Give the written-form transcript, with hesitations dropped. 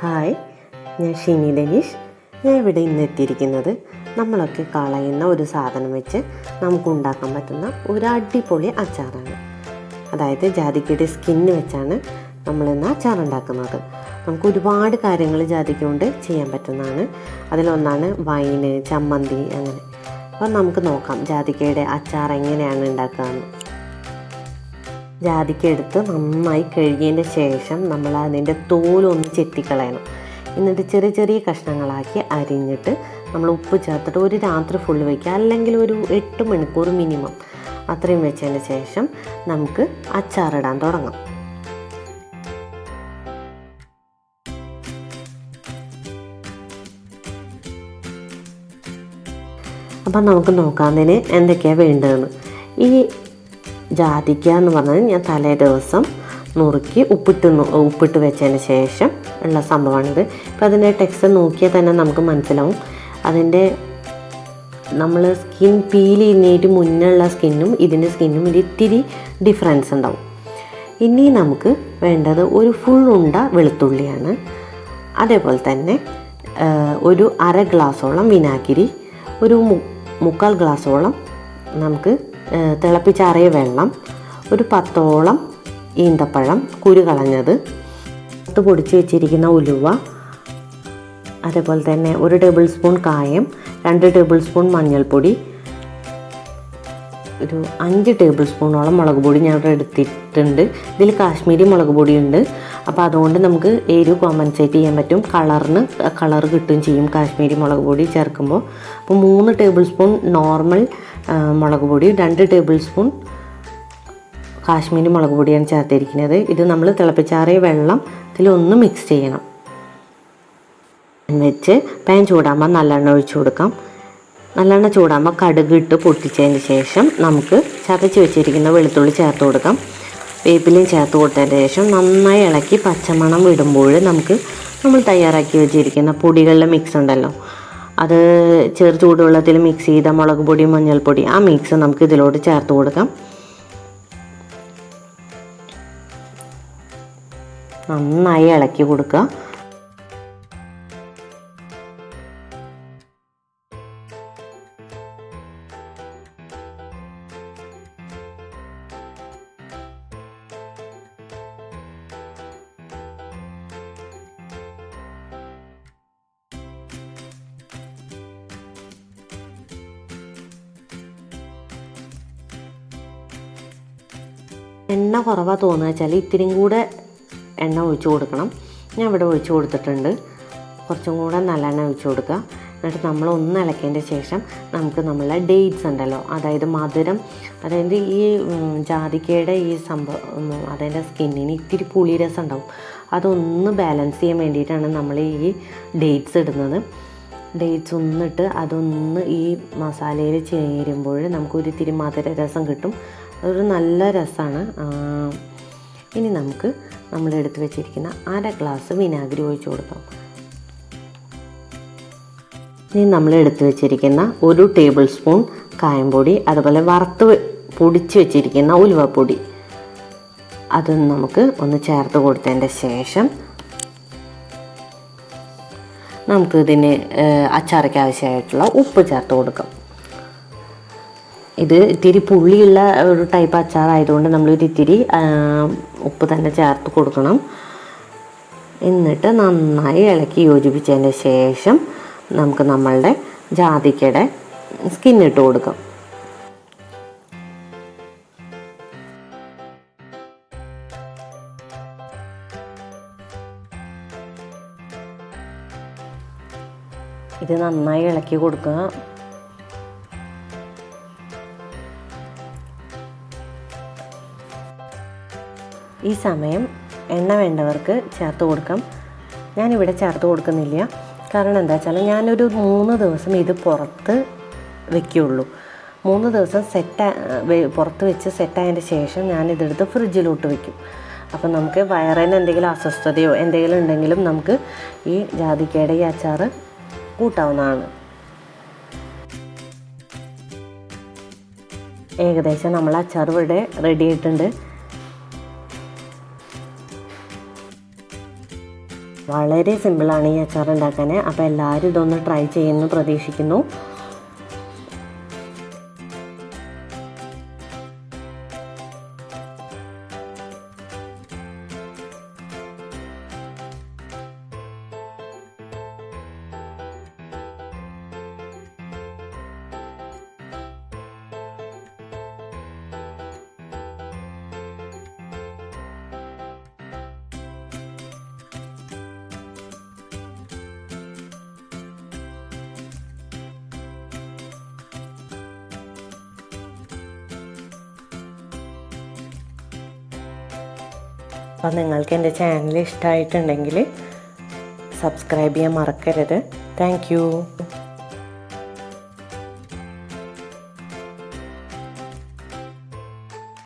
Hi, ഞാൻ ഷിനിധനീഷ്. ഞാൻ ഇവിടെ ഇന്ന് എത്തിയിരിക്കുന്നത് നമ്മളൊക്കെ കളയുന്ന ഒരു സാധനം വെച്ച് നമുക്ക് ഉണ്ടാക്കാൻ പറ്റുന്ന ഒരു അടിപൊളി അച്ചാറാണ്. അതായത് ജാതിക്കയുടെ സ്കിന്ന് വെച്ചാണ് നമ്മളിന്ന് അച്ചാർ ഉണ്ടാക്കുന്നത്. നമുക്ക് ഒരുപാട് കാര്യങ്ങൾ ജാതിക്ക കൊണ്ട് ചെയ്യാൻ പറ്റുന്നതാണ്. അതിലൊന്നാണ് വൈന്, ചമ്മന്തി, അങ്ങനെ. അപ്പോൾ നമുക്ക് നോക്കാം ജാതിക്കയുടെ അച്ചാർ എങ്ങനെയാണ് ഉണ്ടാക്കുകയെന്ന്. ജാതിക്ക എടുത്ത് നന്നായി കഴുകിയതിൻ്റെ ശേഷം നമ്മൾ അതിൻ്റെ തോലൊന്ന് ചെത്തിക്കളയണം. എന്നിട്ട് ചെറിയ ചെറിയ കഷ്ണങ്ങളാക്കി അരിഞ്ഞിട്ട് നമ്മൾ ഉപ്പ് ചേർത്തിട്ട് ഒരു രാത്രി ഫുള്ള് വയ്ക്കുക, അല്ലെങ്കിൽ ഒരു 8 മണിക്കൂർ മിനിമം. അത്രയും വെച്ചതിന് ശേഷം നമുക്ക് അച്ചാറിടാൻ തുടങ്ങാം. അപ്പം നമുക്ക് നോക്കാതിന് എന്തൊക്കെയാണ് വേണ്ടതെന്ന്. ഈ ജാതിക്ക എന്ന് പറഞ്ഞാൽ ഞാൻ തലേ ദിവസം നുറുക്കി ഉപ്പിട്ട് വെച്ചതിന് ശേഷം ഉള്ള സംഭവമാണിത്. ഇപ്പം അതിൻ്റെ ടെക്സ്ചർ നോക്കിയാൽ തന്നെ നമുക്ക് മനസ്സിലാവും. അതിൻ്റെ നമ്മൾ സ്കിൻ പീൽ ചെയ്യുന്നതിന് മുന്നുള്ള സ്കിന്നും ഇതിൻ്റെ സ്കിന്നും ഇത്തിരി ഡിഫറൻസ് ഉണ്ടാവും. ഇനി നമുക്ക് വേണ്ടത് ഒരു ഫുൾ ഉണ്ട വെളുത്തുള്ളിയാണ്. അതേപോലെ തന്നെ ഒരു 1/2 ഗ്ലാസോളം വിനാഗിരി, ഒരു 3/4 ഗ്ലാസോളം നമുക്ക് തിളപ്പിച്ചാറിയ വെള്ളം, ഒരു 10ഓളം ഈന്തപ്പഴം കുരു കളഞ്ഞത്, പൊടിച്ച് വെച്ചിരിക്കുന്ന ഉലുവ, അതേപോലെ തന്നെ 1 ടേബിൾ സ്പൂൺ കായം, 2 ടേബിൾ സ്പൂൺ മഞ്ഞൾപ്പൊടി, ഒരു 5 ടേബിൾ സ്പൂണോളം മുളക് പൊടി ഞാൻ ഇവിടെ എടുത്തിട്ടുണ്ട്. ഇതിൽ കാശ്മീരി മുളക് പൊടിയുണ്ട്. അപ്പോൾ അതുകൊണ്ട് നമുക്ക് എരിവ് കോമ്പൻസേറ്റ് ചെയ്യാൻ പറ്റും. കളർ കിട്ടുകയും ചെയ്യും കാശ്മീരി മുളക് പൊടി ചേർക്കുമ്പോൾ. അപ്പോൾ 3 ടേബിൾ സ്പൂൺ നോർമൽ മുളക് പൊടി, 2 ടേബിൾ സ്പൂൺ കാശ്മീരി മുളക് പൊടിയാണ് ചേർത്തിരിക്കുന്നത്. ഇത് നമ്മൾ തിളപ്പിച്ചാറിയ വെള്ളത്തിലൊന്ന് മിക്സ് ചെയ്യണം. വെച്ച് പാൻ ചൂടാകുമ്പോൾ നല്ലെണ്ണ ഒഴിച്ചു കൊടുക്കാം. നല്ലെണ്ണ ചൂടാകുമ്പോൾ കടുക് ഇട്ട് പൊട്ടിച്ചതിന് ശേഷം നമുക്ക് ചതച്ച് വെച്ചിരിക്കുന്ന വെളുത്തുള്ളി ചേർത്ത് കൊടുക്കാം. വേപ്പിലയും ചേർത്ത് കൊടുത്തതിന് ശേഷം നന്നായി ഇളക്കി പച്ചമണം വിടുമ്പോൾ നമ്മൾ തയ്യാറാക്കി വെച്ചിരിക്കുന്ന പൊടികളുടെ മിക്സ് ഉണ്ടല്ലോ, അത് ചെറു ചൂടുവെള്ളത്തിൽ മിക്സ് ചെയ്ത മുളക് പൊടി, മഞ്ഞൾപ്പൊടി, ആ മിക്സ് നമുക്ക് ഇതിലോട്ട് ചേർത്ത് കൊടുക്കാം. നന്നായി ഇളക്കി കൊടുക്കുക. എണ്ണ കുറവാണ് തോന്നുക വെച്ചാൽ ഇത്തിരിയും കൂടെ എണ്ണ ഒഴിച്ച് കൊടുക്കണം. ഞാൻ ഇവിടെ ഒഴിച്ച് കൊടുത്തിട്ടുണ്ട്. കുറച്ചും കൂടെ നല്ലെണ്ണ ഒഴിച്ച് കൊടുക്കുക. എന്നിട്ട് നമ്മൾ ഒന്ന് ഇളക്കിയതിൻ്റെ ശേഷം നമുക്ക് നമ്മളെ ഡേറ്റ്സ് ഉണ്ടല്ലോ, അതായത് മധുരം, അതായത് ഈ ജാതിക്കയുടെ ഈ സംഭവം അതിൻ്റെ സ്കിന്നിന് ഇത്തിരി പുളിരസം ഉണ്ടാവും. അതൊന്ന് ബാലൻസ് ചെയ്യാൻ വേണ്ടിയിട്ടാണ് നമ്മൾ ഈ ഡേറ്റ്സ് ഇടുന്നത്. ഡേറ്റ്സ് ഒന്നിട്ട് അതൊന്ന് ഈ മസാലയിൽ ചേരുമ്പോൾ നമുക്കൊരു ഇത്തിരി മധുര രസം കിട്ടും. അതൊരു നല്ല രസമാണ്. ഇനി നമുക്ക് നമ്മളെടുത്ത് വെച്ചിരിക്കുന്ന 1/2 ഗ്ലാസ് വിനാഗിരി ഒഴിച്ച് കൊടുക്കാം. ഇനി നമ്മളെടുത്ത് വെച്ചിരിക്കുന്ന 1 ടേബിൾ സ്പൂൺ കായംപൊടി, അതുപോലെ വറുത്ത് പൊടിച്ച് വെച്ചിരിക്കുന്ന ഉലുവപ്പൊടി, അത് നമുക്ക് ഒന്ന് ചേർത്ത് കൊടുത്തതിൻ്റെ ശേഷം നമുക്ക് ഇതിന് അച്ചാറയ്ക്ക് ആവശ്യമായിട്ടുള്ള ഉപ്പ് ചേർത്ത് കൊടുക്കാം. ഇത് ഇത്തിരി പുളിയുള്ള ഒരു ടൈപ്പ് അച്ചാറായതുകൊണ്ട് നമ്മളൊരു ഇത്തിരി ഉപ്പ് തന്നെ ചേർത്ത് കൊടുക്കണം. എന്നിട്ട് നന്നായി ഇളക്കി യോജിപ്പിച്ചതിന് ശേഷം നമുക്ക് നമ്മളുടെ ജാതിക്കയുടെ സ്കിന്നിട്ട് കൊടുക്കാം. ഇത് നന്നായി ഇളക്കി കൊടുക്കുക. ഈ സമയം എണ്ണ വേണ്ടവർക്ക് ചേർത്ത് കൊടുക്കാം. ഞാനിവിടെ ചേർത്ത് കൊടുക്കുന്നില്ല. കാരണം എന്താ വെച്ചാൽ ഞാനൊരു 3 ദിവസം ഇത് പുറത്ത് വയ്ക്കുകയുള്ളൂ. 3 ദിവസം പുറത്ത് വെച്ച് സെറ്റായതിൻ്റെ ശേഷം ഞാനിതെടുത്ത് ഫ്രിഡ്ജിലോട്ട് വയ്ക്കും. അപ്പം നമുക്ക് വയറിന് എന്തെങ്കിലും അസ്വസ്ഥതയോ എന്തെങ്കിലും ഉണ്ടെങ്കിലും നമുക്ക് ഈ ജാതിക്കയുടെ ഈ അച്ചാർ കൂട്ടാവുന്നതാണ്. ഏകദേശം നമ്മൾ അച്ചാർ ഇവിടെ റെഡി ആയിട്ടുണ്ട്. വളരെ സിമ്പിളാണ് ഈ അച്ചാർ ഉണ്ടാക്കാൻ. അപ്പോൾ എല്ലാവരും ഇതൊന്ന് ട്രൈ ചെയ്യുമെന്ന് പ്രതീക്ഷിക്കുന്നു. അപ്പോൾ നിങ്ങൾക്ക് എൻ്റെ ചാനൽ ഇഷ്ടമായിട്ടുണ്ടെങ്കിൽ സബ്സ്ക്രൈബ് ചെയ്യാൻ മറക്കരുത്. Thank you.